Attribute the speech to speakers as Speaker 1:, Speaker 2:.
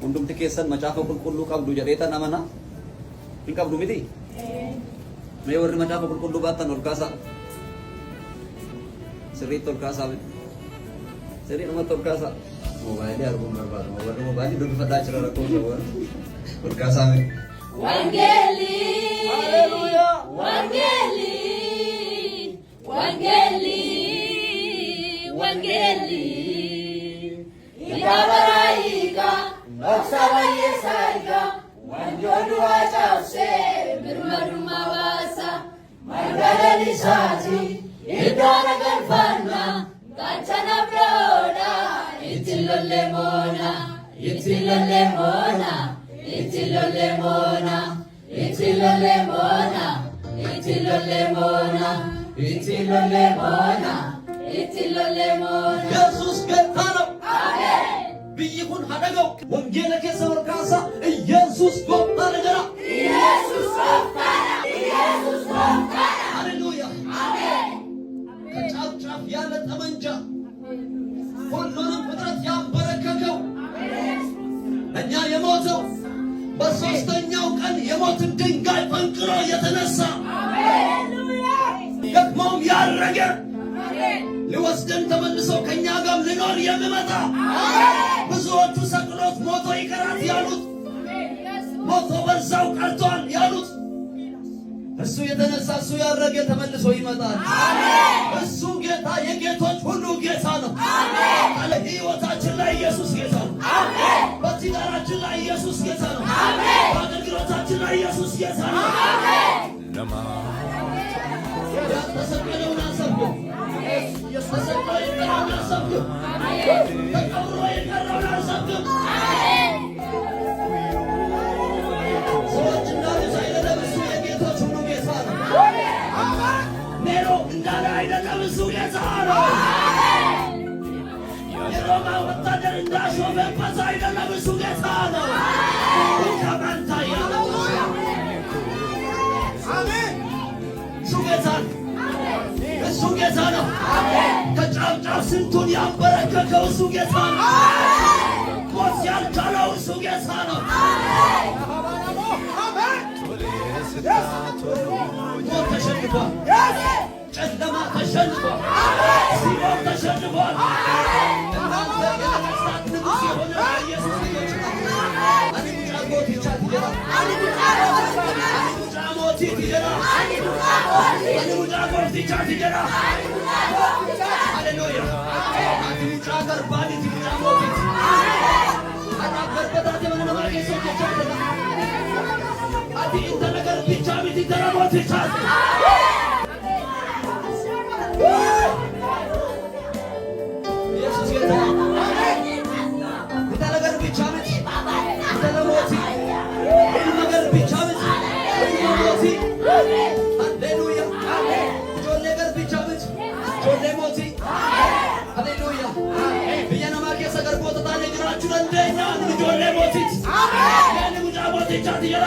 Speaker 1: hundumti keessan macaafa qulqulluu qabdu jedheetan amana hin qabdu miti mee warri macaafa qulqulluu baattan ol kaasaa sirriitti ol kaasaa sirriidhumatti ol kaasaa mobaayilii arguun barbaadu warri mobaayilii dubbifadhaa jira rakkoo ol kaasaa
Speaker 2: Wangeli,
Speaker 1: Hallelujah.
Speaker 2: Wangeli, Wangeli, Wangeli. Ikabaraiga, Oksawayesaiga, Wanjodu wachause, Mirmaruma wasa, Margalali sati, Idara galfana, Kachana broda, Itilole mona, Itilole mona. Itilo lemona, itilo lemona, itilo lemona, itilo lemona, itilo lemona.
Speaker 1: ኢየሱስ ጌታ ነው።
Speaker 2: አሜን።
Speaker 1: ብይኩን ሀደገው ወንጌል ከሰው ካሳ ኢየሱስ ጎፍታና ጀራ
Speaker 2: ኢየሱስ ጎፍታና፣ ኢየሱስ ጎፍታና።
Speaker 1: ሃሌሉያ
Speaker 2: አሜን።
Speaker 1: ከጫፍ ጫፍ ያለ ጠመንጃ ሁሉንም ፍጥረት ያንበረከከው እኛ የሞተው በሶስተኛው ቀን የሞትን ድንጋይ ፈንቅሎ የተነሳ ደግሞም ያረገ ሊወስደን ተመልሶ ከኛ ጋር ሊኖር የሚመጣ ብዙዎቹ ሰቅሎት ሞቶ ይቀራል ያሉት ሞቶ በዛው ቀርቷል ያሉት እሱ የተነሳ እሱ ያረገ ተመልሶ ይመጣል። እሱ ጌታ የጌቶች ሁሉ ጌታ ነው። በሕይወታችን ላይ ኢየሱስ ጌታ ነው። በትዳራችን ላይ ኢየሱስ ጌታ ነው። በአገልግሎታችን ላይ ኢየሱስ ጌታ ነው። የተሰቀለውን አሰብኩ፣ ተሰቅሎ የቀረውን አሰብኩ፣ ተቀብሮ የቀረውን አሰብኩ። ሰዎች እንዳሉት አይደለም፣ እሱ የጌቶች ሁሉ ጌታ ነው። ኔሮ እንዳለ አይደለም፣ እሱ ጌታ ነው። የሮማ ወታደር እንዳሾፈበት አይደለም፣ እሱ ጌታ ነው። ከመንታ ያለው እሱ ጌታ ነው። እሱ ጌታ ነው። ከጫፍ ጫፍ ስንቱን ያንበረከከው እሱ ጌታ ነው። ሞት ያልቻለው እሱ ጌታ ነው። ሞት ተሸንፏል። ጨለማ ተሸንፏል። ሲኦል ተሸንፏል። እናንተ የነገሥታት ንጉሥ የሆነ ኢየሱስ ልጆች አኒሙጫ ጎቲቻ ትጀራ አኒሙጫ ሞቲ ትጀራ አኒሙጫ ጎቲቻ ትጀራ ሃሌሉያ አኒሙጫ ገርባኒ ትጀራ ሞቲ አናገርበታት የመነ ማርኬ ሶኬቻ ትጀራ አዲ እንተ ነገር ብቻ ሚት ትጀራ ሞቲቻ ኢየሱስ ጌታ እንተ ነገር ብቻ ሚት እንተ ለሞቲ ነገር ብቻ ሚት ሞቲ ሃሌሉያ ጆሌ ገር ብቻ ሚት ጆሌ ሞቲ ሃሌሉያ ብየና ማርኬ ሰገር ቦታታ ለጅራችሁ እንደኛ ጆሌ ሞቲ አሜን ሙጫ ሞቲ ቻት ይራ